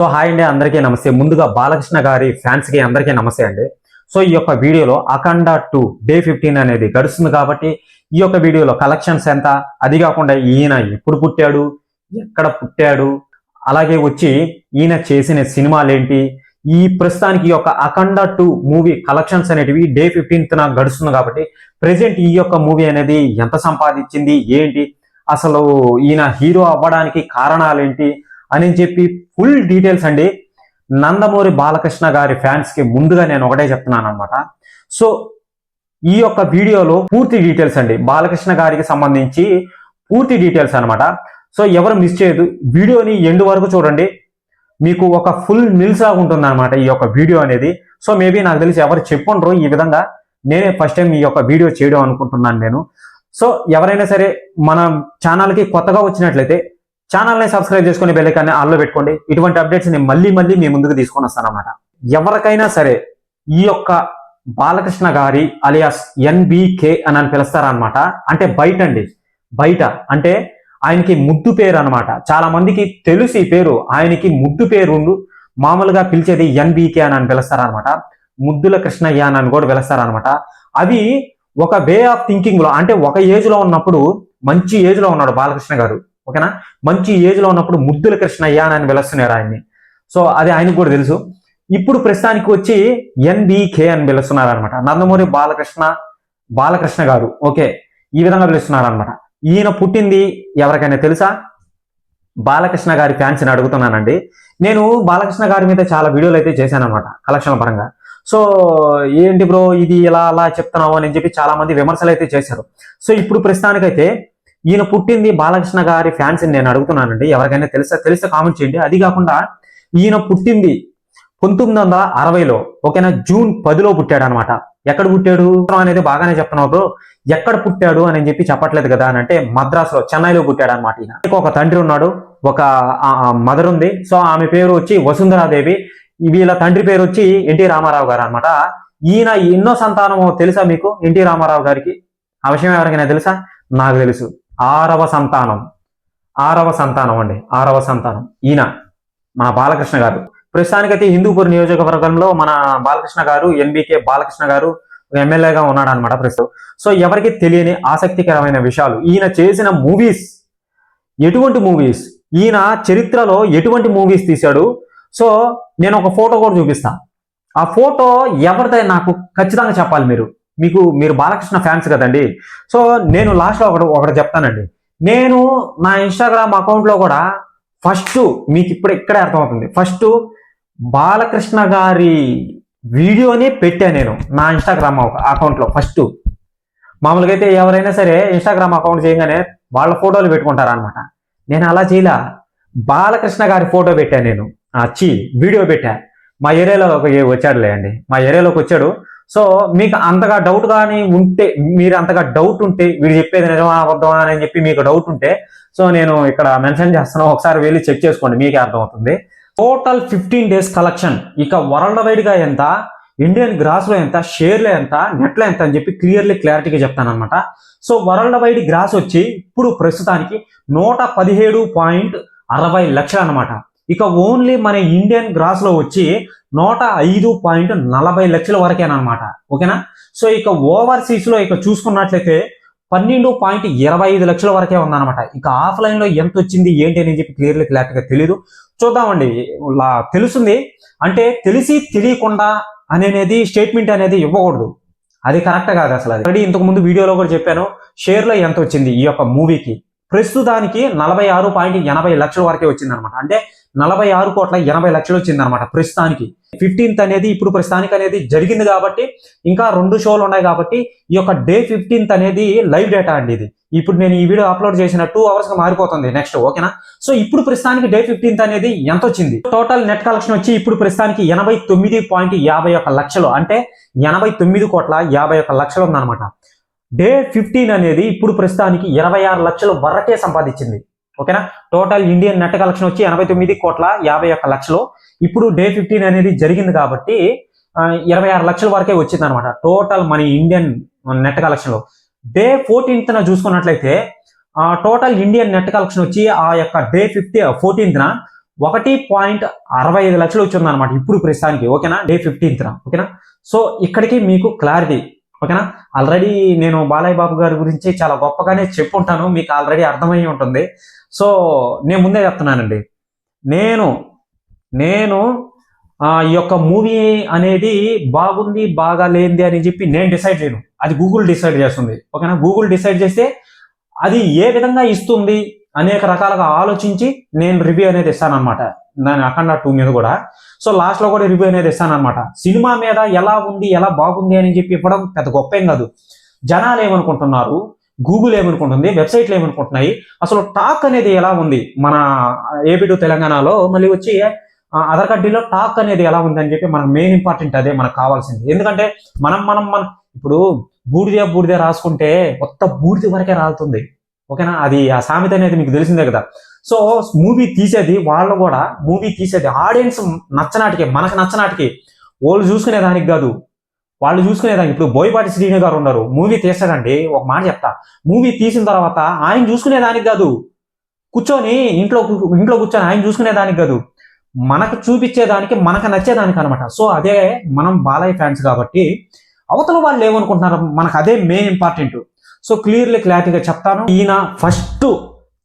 So hi అండి, అందరికీ నమస్తే. ముందుగా బాలకృష్ణ గారి ఫ్యాన్స్ కి అందరికీ నమస్తే అండి. సో ఈ యొక్క వీడియోలో అఖండ 2 డే 15 అనేది గడుస్తుంది కాబట్టి ఈ యొక్క వీడియోలో కలెక్షన్స్ ఎంత, అది కాకుండా ఈయన ఎప్పుడు పుట్టాడు, ఎక్కడ పుట్టాడు, అలాగే వచ్చి ఈయన చేసిన సినిమాలు ఏంటి, ఈ ప్రస్తుతానికి ఈ యొక్క అఖండ 2 మూవీ కలెక్షన్స్ అనేటివి డే 15న గడుస్తుంది కాబట్టి ప్రెసెంట్ ఈ యొక్క మూవీ అనేది ఎంత సంపాదించింది ఏంటి, అసలు ఈయన హీరో అవ్వడానికి కారణాలేంటి అని చెప్పి ఫుల్ డీటెయిల్స్ అండి. నందమూరి బాలకృష్ణ గారి ఫ్యాన్స్ కి ముందుగా నేను ఒకటే చెప్తున్నాను అనమాట. సో ఈ యొక్క వీడియోలో పూర్తి డీటెయిల్స్ అండి, బాలకృష్ణ గారికి సంబంధించి పూర్తి డీటెయిల్స్ అనమాట. సో ఎవరు మిస్ చేయదు, వీడియోని ఎండ్ వరకు చూడండి, మీకు ఒక ఫుల్ మిల్స్ లాగా ఉంటుంది అనమాట ఈ యొక్క వీడియో అనేది. సో మేబీ నాకు తెలిసి ఎవరు చెప్పుండ్రు ఈ విధంగా, నేనే ఫస్ట్ టైం ఈ యొక్క వీడియో చేయడం అనుకుంటున్నాను నేను. సో ఎవరైనా సరే మన ఛానల్కి కొత్తగా వచ్చినట్లయితే ఛానల్ని సబ్స్క్రైబ్ చేసుకుని బెల్ ఐకాన్ని ఆన్లో పెట్టుకోండి. ఇటువంటి అప్డేట్స్ నేను మళ్ళీ మీ ముందుకు తీసుకొని వస్తాను అనమాట. ఎవరికైనా సరే ఈ యొక్క బాలకృష్ణ గారి అలియాస్ ఎన్బికే అని పిలుస్తారనమాట. అంటే బయట అండి, బయట అంటే ఆయనకి ముద్దు పేరు అనమాట. చాలా మందికి తెలుసు ఈ పేరు, ఆయనకి ముద్దు పేరు మామూలుగా పిలిచేది ఎన్బికే అని పిలుస్తారనమాట. ముద్దుల కృష్ణయ్య అని కూడా పిలుస్తారనమాట. అవి ఒక వే ఆఫ్ థింకింగ్ లో, అంటే ఒక ఏజ్ లో ఉన్నప్పుడు, మంచి ఏజ్ లో ఉన్నాడు బాలకృష్ణ గారు, ఓకేనా, మంచి ఏజ్ లో ఉన్నప్పుడు ముద్దుల కృష్ణయ్య అని పిలుస్తున్నారు ఆయన్ని. సో అది ఆయనకు కూడా తెలుసు. ఇప్పుడు ప్రస్తుతానికి వచ్చి ఎన్బికే అని పిలుస్తున్నారు అనమాట. నందమూరి బాలకృష్ణ గారు, ఓకే, ఈ విధంగా పిలుస్తున్నారు అనమాట. ఈయన పుట్టింది ఎవరికైనా తెలుసా? బాలకృష్ణ గారి ఫ్యాన్స్ ని అడుగుతున్నానండి. నేను బాలకృష్ణ గారి మీద చాలా వీడియోలు అయితే చేశాను అనమాట కలెక్షన్ల పరంగా. సో ఏంటి బ్రో ఇది ఇలా అలా చెప్తున్నావు అని చెప్పి చాలా మంది విమర్శలు అయితే చేశారు. సో ఇప్పుడు ప్రస్తుతానికైతే ఈయన పుట్టింది బాలకృష్ణ గారి ఫ్యాన్స్ నేను అడుగుతున్నానండి. ఎవరికైనా తెలిస్తే కామెంట్ చేయండి. అది కాకుండా ఈయన పుట్టింది 1960లో, ఓకేనా, జూన్ 10లో పుట్టాడు అనమాట. ఎక్కడ పుట్టాడు అనేది బాగానే చెప్తున్నావు, ఎక్కడ పుట్టాడు అని చెప్పి చెప్పట్లేదు కదా అని అంటే, మద్రాసులో, చెన్నైలో పుట్టాడు అనమాట. ఈయన ఒక తండ్రి ఉన్నాడు, ఒక మదర్ ఉంది. సో ఆమె పేరు వచ్చి వసుంధరాదేవి, వీళ్ళ తండ్రి పేరు వచ్చి ఎన్టీ రామారావు గారు అనమాట. ఈయన ఎన్నో సంతానమో తెలుసా మీకు? ఎన్టీ రామారావు గారికి ఆ విషయం ఎవరికైనా తెలుసా? నాకు తెలుసు, ఆరవ సంతానం అండి, ఆరవ సంతానం ఈయన మన బాలకృష్ణ గారు. ప్రస్తుతానికైతే హిందూపూర్ నియోజకవర్గంలో మన బాలకృష్ణ గారు, ఎన్బికే బాలకృష్ణ గారు ఎమ్మెల్యేగా ఉన్నాడు అనమాట ప్రస్తుతం. సో ఎవరికి తెలియని ఆసక్తికరమైన విషయాలు, ఈయన చేసిన మూవీస్, ఎటువంటి మూవీస్, ఈయన చరిత్రలో ఎటువంటి మూవీస్ తీశాడు. సో నేను ఒక ఫోటో కూడా చూపిస్తా. ఆ ఫోటో ఎవరిదై నాకు ఖచ్చితంగా చెప్పాలి. మీరు బాలకృష్ణ ఫ్యాన్స్ కదండి. సో నేను లాస్ట్లో ఒకటి చెప్తానండి. నేను నా ఇన్స్టాగ్రామ్ అకౌంట్లో కూడా ఫస్ట్, మీకు ఇక్కడే అర్థమవుతుంది, ఫస్ట్ బాలకృష్ణ గారి వీడియోని పెట్టాను నేను నా ఇన్స్టాగ్రామ్ అకౌంట్లో. ఫస్ట్ మామూలుగా అయితే ఎవరైనా సరే ఇన్స్టాగ్రామ్ అకౌంట్ చేయగానే వాళ్ళ ఫోటోలు పెట్టుకుంటారు అనమాట. నేను అలా చేయలా, బాలకృష్ణ గారి ఫోటో పెట్టాను నేను, వీడియో పెట్టా. మా ఏరియాలోకి వచ్చాడులే అండి, మా ఏరియాలోకి వచ్చాడు. సో మీకు అంతగా డౌట్ కానీ ఉంటే, మీరు అంతగా డౌట్ ఉంటే, వీడు చెప్పేది నిజమా అబద్ధమా అని చెప్పి మీకు డౌట్ ఉంటే, సో నేను ఇక్కడ మెన్షన్ చేస్తాను, ఒకసారి వెళ్ళి చెక్ చేసుకోండి, మీకే అర్థమవుతుంది. టోటల్ 15 days కలెక్షన్, ఇక వరల్డ్ వైడ్ గా ఎంత, ఇండియన్ గ్రాస్ లో ఎంత, షేర్లో ఎంత, నెట్లో ఎంత అని చెప్పి క్లారిటీగా చెప్తాను అనమాట. సో వరల్డ్ వైడ్ గ్రాస్ వచ్చి ఇప్పుడు ప్రస్తుతానికి 117.60 లక్షలు అనమాట. ఇక ఓన్లీ మన ఇండియన్ గ్రాస్ లో వచ్చి 105.40 లక్షల వరకేనమాట, ఓకేనా. సో ఇక ఓవర్సీస్ లో ఇక చూసుకున్నట్లయితే 12.25 లక్షల వరకే ఉందన్నమాట. ఇక ఆఫ్లైన్ లో ఎంత వచ్చింది ఏంటి అని చెప్పి క్లారిటీగా తెలీదు, చూద్దామండి. తెలుస్తుంది అంటే తెలిసి తెలియకుండా అనేది స్టేట్మెంట్ అనేది ఇవ్వకూడదు, అది కరెక్ట్ కాదు అసలు. ఆల్రెడీ ఇంతకు ముందు వీడియోలో కూడా చెప్పాను, షేర్లో ఎంత వచ్చింది ఈ యొక్క మూవీకి. ప్రస్తుతానికి 46.80 లక్షల వరకే వచ్చింది అనమాట. అంటే 46.80 వచ్చింది అనమాట ప్రస్తుతానికి. 15th అనేది ఇప్పుడు ప్రస్తుతానికి అనేది జరిగింది కాబట్టి, ఇంకా 2 షోలు ఉన్నాయి కాబట్టి ఈ యొక్క డే 15th అనేది లైవ్ డేటా అండి. ఇది ఇప్పుడు నేను ఈ వీడియో అప్లోడ్ చేసిన 2 hours గా మారిపోతుంది నెక్స్ట్, ఓకేనా. సో ఇప్పుడు ప్రస్తుతానికి డే 15th అనేది ఎంత వచ్చింది, టోటల్ నెట్ కలెక్షన్ వచ్చి ఇప్పుడు ప్రస్తుతానికి 89.51 లక్షలు, అంటే 89.51 లక్షలు ఉందన్నమాట. డే 15 అనేది ఇప్పుడు ప్రస్తుతానికి 26 లక్షల వరకే సంపాదించింది, ఓకేనా. టోటల్ ఇండియన్ నెట్ కలెక్షన్ వచ్చి 89.51 లక్షలు. ఇప్పుడు డే 15 అనేది జరిగింది కాబట్టి 26 లక్షల వరకే వచ్చింది అనమాట టోటల్ మన ఇండియన్ నెట్ కలెక్షన్ లో. డే 14th చూసుకున్నట్లయితే టోటల్ ఇండియన్ నెట్ కలెక్షన్ వచ్చి ఆ యొక్క డే 14th 1.65 లక్షలు వచ్చింది అనమాట ఇప్పుడు ప్రస్తుతానికి. ఓకేనా, డే 15th. ఓకేనా, సో ఇక్కడికి మీకు క్లారిటీ. ఓకేనా, ఆల్రెడీ నేను బాలయ్య బాబు గారి గురించి చాలా గొప్పగానే చెప్పుంటాను, మీకు ఆల్రెడీ అర్థమై ఉంటుంది. సో నేను ముందే చెప్తున్నానండి, నేను ఈ యొక్క మూవీ అనేది బాగుంది బాగాలేంది అని చెప్పి నేను డిసైడ్ చేయను, అది గూగుల్ డిసైడ్ చేస్తుంది. ఓకేనా, గూగుల్ డిసైడ్ చేస్తే అది ఏ విధంగా ఇస్తుంది అనేక రకాలుగా ఆలోచించి నేను రివ్యూ అనేది ఇస్తాను అనమాట. దాని అఖండ 2 మీద కూడా. సో లాస్ట్ లో కూడా రివ్యూ అనేది ఇస్తాను అనమాట. సినిమా మీద ఎలా ఉంది ఎలా బాగుంది అని చెప్పి ఇవ్వడం పెద్ద గొప్ప ఏం కాదు. జనాలు ఏమనుకుంటున్నారు, గూగుల్ ఏమనుకుంటుంది, వెబ్సైట్లు ఏమనుకుంటున్నాయి, అసలు టాక్ అనేది ఎలా ఉంది మన ఏపీ టు తెలంగాణలో, మళ్ళీ వచ్చి ఆధార్ కార్డులో టాక్ అనేది ఎలా ఉంది అని చెప్పి మనకు మెయిన్ ఇంపార్టెంట్, అదే మనకు కావాల్సింది. ఎందుకంటే మనం ఇప్పుడు బూడిద రాసుకుంటే మొత్తం బూడిద వరకే రాలుతుంది. ఓకేనా, అది ఆ సామెత అనేది మీకు తెలిసిందే కదా. సో మూవీ తీసేది వాళ్ళు కూడా, మూవీ తీసేది ఆడియన్స్ నచ్చనాటికి, మనకు నచ్చనాటికి, వాళ్ళు చూసుకునే దానికి కాదు, వాళ్ళు చూసుకునేదానికి. ఇప్పుడు బోయపాటి శ్రీను గారు ఉన్నారు, మూవీ తీస్తాడండి, ఒక మాట చెప్తా, మూవీ తీసిన తర్వాత ఆయన చూసుకునేదానికి కాదు, కూర్చొని ఇంట్లో కూర్చొని ఆయన చూసుకునేదానికి కాదు, మనకు చూపించేదానికి, మనకు నచ్చేదానికి అనమాట. సో అదే మనం బాలయ్య ఫ్యాన్స్ కాబట్టి అవతల వాళ్ళు ఏమనుకుంటున్నారు మనకు అదే మెయిన్ ఇంపార్టెంట్. సో క్లారిటీగా చెప్తాను. ఈయన ఫస్ట్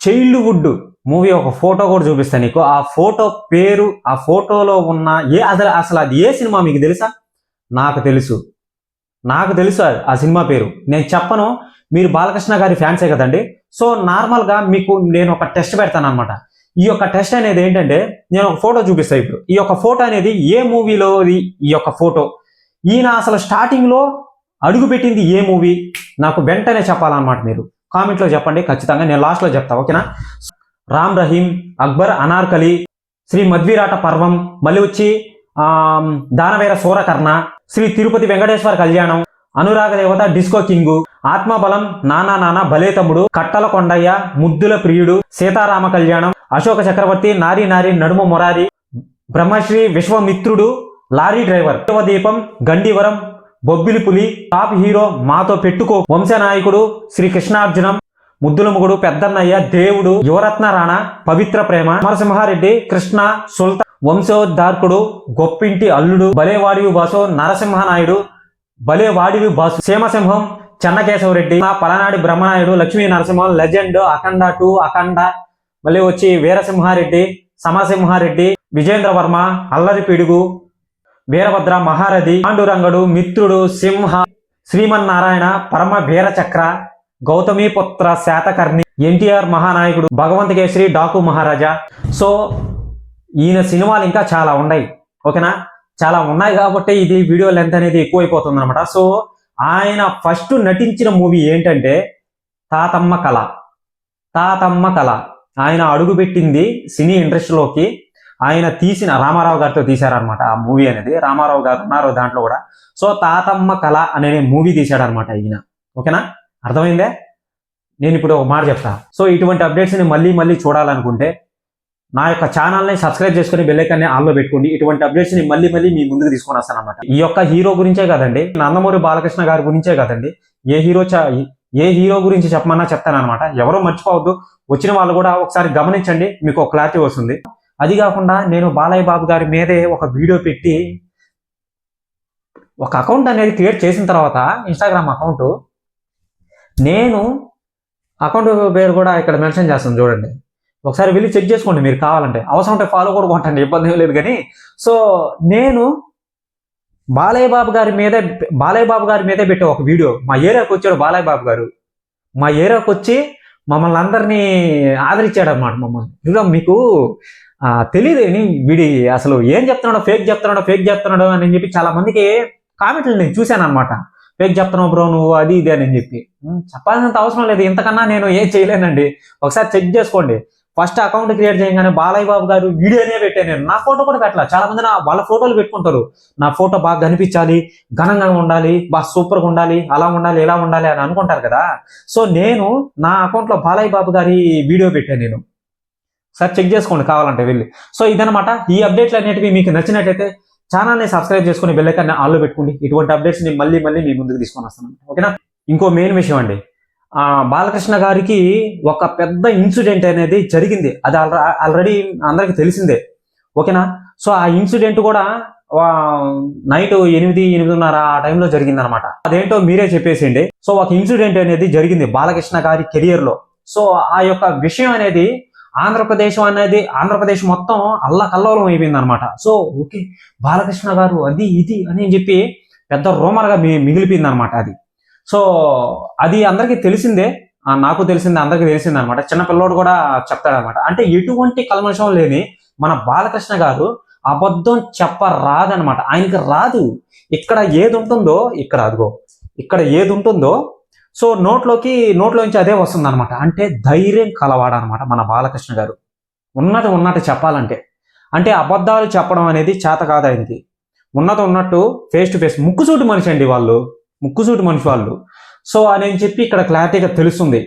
చైల్డ్హుడ్ మూవీ ఒక ఫోటో కూడా చూపిస్తాను నీకు. ఆ ఫోటో పేరు, ఆ ఫోటోలో ఉన్న అసలు అది ఏ సినిమా మీకు తెలుసా? నాకు తెలుసు ఆ సినిమా పేరు. నేను చెప్పను, మీరు బాలకృష్ణ గారి ఫ్యాన్సే కదండి. సో నార్మల్గా మీకు నేను ఒక టెస్ట్ పెడతాను అనమాట. ఈ యొక్క టెస్ట్ అనేది ఏంటంటే, నేను ఒక ఫోటో చూపిస్తాను ఇప్పుడు. ఈ యొక్క ఫోటో అనేది ఏ మూవీలో, ఈ యొక్క ఫోటో ఈయన అసలు స్టార్టింగ్ లో అడుగు పెట్టింది ఏ మూవీ, నాకు వెంటనే చెప్పాలన్నమాట. మీరు కామెంట్లో చెప్పండి, ఖచ్చితంగా నేను లాస్ట్ లో చెప్తా. ఓకేనా, రామ్ రహీం, అక్బర్ అనార్కలి, శ్రీ మధ్విరాట పర్వం, మళ్ళీ వచ్చి దానవేర సూరకర్ణ, శ్రీ తిరుపతి వెంకటేశ్వర కళ్యాణం, అనురాగ దేవత, డిస్కో కింగు, ఆత్మబలం, నానా భలే తమ్ముడు, కట్టల కొండయ్య, ముద్దుల ప్రియుడు, సీతారామ కళ్యాణం, అశోక చక్రవర్తి, నారీ నడుమ మొరారి, బ్రహ్మశ్రీ, విశ్వమిత్రుడు, లారీ డ్రైవర్, దీపం, గండివరం, బొబ్బిలి పులి, టాప్ హీరో, మాతో పెట్టుకో, వంశనాయకుడు, శ్రీ కృష్ణార్జునం, ముద్దుల ముగుడు, పెద్దన్నయ్య, దేవుడు, యువరత్న రాణా, పవిత్ర ప్రేమ, నరసింహారెడ్డి, కృష్ణ, సుల్తాన్, వంశోద్ధార్కుడు, గొప్పింటి అల్లుడు, భలేవాడివి బాసు, నరసింహనాయుడు, భలేవాడివి బాసు, సీమసింహం, చెన్నకేశవరెడ్డి, పలనాడి బ్రహ్మనాయుడు, లక్ష్మీ నరసింహం, లెజెండ్, అఖండ 2, అఖండ, మళ్ళీ వచ్చి వీరసింహారెడ్డి, సమరసింహారెడ్డి, విజేంద్ర వర్మ, అల్లరి పిడుగు, వీరభద్ర, మహారథి, పాండురంగడు, మిత్రుడు, సింహ, శ్రీమన్నారాయణ, పరమ వీరచక్ర, గౌతమిపుత్ర శాతకర్ణి, ఎన్టీఆర్ మహానాయకుడు, భగవంత కేసరి, డాకు మహారాజా. సో ఈయన సినిమాలు ఇంకా చాలా ఉన్నాయి. ఓకేనా, చాలా ఉన్నాయి కాబట్టి ఇది వీడియో లెంత్ అనేది ఎక్కువైపోతుంది అనమాట. సో ఆయన ఫస్ట్ నటించిన మూవీ ఏంటంటే తాతమ్మ కళ. ఆయన అడుగుపెట్టింది సినీ ఇండస్ట్రీలోకి, ఆయన తీసిన రామారావు గారితో తీశారనమాట ఆ మూవీ అనేది. రామారావు గారు ఉన్నారు దాంట్లో కూడా. సో తాతమ్మ కళ అనే మూవీ తీశాడనమాట ఈయన. ఓకేనా, అర్థమైందే? నేను ఇప్పుడు ఒక మాట చెప్తా. సో ఇటువంటి అప్డేట్స్ని మళ్ళీ చూడాలనుకుంటే నా యొక్క ఛానల్ని సబ్స్క్రైబ్ చేసుకుని బెల్ ఐకాన్ని ఆన్లో పెట్టుకోండి. ఇటువంటి అప్డేట్స్ని మళ్ళీ మీ ముందుకు తీసుకొని వస్తాను అనమాట. ఈ యొక్క హీరో గురించే కదండి, నందమూరి బాలకృష్ణ గారి గురించే కదండి, ఏ హీరో గురించి చెప్పమన్నా చెప్తానమాట. ఎవరో మర్చిపోవద్దు, వచ్చిన వాళ్ళు కూడా ఒకసారి గమనించండి, మీకు ఒక క్లారిటీ వస్తుంది. అది కాకుండా నేను బాలయ్య బాబు గారి మీదే ఒక వీడియో పెట్టి ఒక అకౌంట్ అనేది క్రియేట్ చేసిన తర్వాత, ఇన్స్టాగ్రామ్ అకౌంట్, నేను అకౌంట్ పేరు కూడా ఇక్కడ మెన్షన్ చేస్తాను చూడండి, ఒకసారి వెళ్ళి చెక్ చేసుకోండి మీరు కావాలంటే. అవసరం ఉంటే ఫాలో కూడా కొట్టండి, ఇబ్బంది ఏం లేదు. కానీ సో నేను బాలయ్య బాబు గారి మీదే పెట్టే ఒక వీడియో. మా ఏరియాకి వచ్చాడు బాలయ్య బాబు గారు, మా ఏరియాకి వచ్చి మమ్మల్ని అందరినీ ఆదరించాడు అనమాట. మమ్మల్ని మీకు తెలియదు వీడి అసలు ఏం చెప్తున్నాడో, ఫేక్ చెప్తున్నాడో అని చెప్పి చాలా మందికి కామెంట్లు నేను చూశాను అనమాట. ఫేక్ చెప్తున్నావు బ్రో నువ్వు, అది ఇది అని చెప్పి. చెప్పాల్సినంత అవసరం లేదు, ఇంతకన్నా నేను ఏం చేయలేనండి. ఒకసారి చెక్ చేసుకోండి. ఫస్ట్ అకౌంట్ క్రియేట్ చేయగానే బాలయ్య బాబు గారు వీడియోనే పెట్టాను నేను. నా ఫోటో కూడా పెట్టాలి. చాలా మంది వాళ్ళ ఫోటోలు పెట్టుకుంటారు. నా ఫోటో బాగా కనిపించాలి, ఘనంగా ఉండాలి, బాగా సూపర్గా ఉండాలి, అలా ఉండాలి ఇలా ఉండాలి అని అనుకుంటారు కదా. సో నేను నా అకౌంట్లో బాలయ్య బాబు గారి వీడియో పెట్టాను నేను. సార్ చెక్ చేసుకోండి కావాలంటే వెళ్ళి. సో ఇదనమాట. ఈ అప్డేట్లు అనేటివి మీకు నచ్చినట్లయితే ఛానల్ని సబ్స్క్రైబ్ చేసుకుని బెల్ ఐకాన్ని ఆన్లో పెట్టుకోండి. ఇటువంటి అప్డేట్స్ని మళ్ళీ మీ ముందుకు తీసుకొని వస్తాను. ఓకేనా. ఇంకో మెయిన్ విషయం అండి, బాలకృష్ణ గారికి ఒక పెద్ద ఇన్సిడెంట్ అనేది జరిగింది. అది ఆల్రెడీ అందరికి తెలిసిందే. ఓకేనా? సో ఆ ఇన్సిడెంట్ కూడా నైట్ 8:30 ఆ టైంలో జరిగింది అనమాట. అదేంటో మీరే చెప్పేసేయండి. సో ఒక ఇన్సిడెంట్ అనేది జరిగింది బాలకృష్ణ గారి కెరియర్ లో. సో ఆ యొక్క విషయం అనేది ఆంధ్రప్రదేశ్ మొత్తం అల్లకల్లోలం అయిపోయింది అనమాట. సో ఓకే, బాలకృష్ణ గారు అది ఇది అని చెప్పి పెద్ద రూమర్ గా మిగిలిపోయింది అనమాట అది. సో అది అందరికీ తెలిసిందే, నాకు తెలిసిందే, అందరికీ తెలిసిందే అనమాట. చిన్న పిల్లోడు కూడా చెప్తాడనమాట. అంటే ఎటువంటి కల్మషం లేని మన బాలకృష్ణ గారు అబద్ధం చెప్పరాదనమాట. ఆయనకి రాదు. ఇక్కడ ఏది ఉంటుందో ఇక్కడ ఏది ఉంటుందో సో నోట్లోంచి అదే వస్తుంది అనమాట. అంటే ధైర్యం కలవాడనమాట మన బాలకృష్ణ గారు. ఉన్నట్టు చెప్పాలంటే, అంటే అబద్ధాలు చెప్పడం అనేది చేత కాదు ఆయనకి. ఉన్నట్టు ఫేస్ టు ఫేస్ ముక్కుసూటి మనిషి అండి వాళ్ళు. సో అని చెప్పి ఇక్కడ క్లారిటీగా తెలుస్తుంది.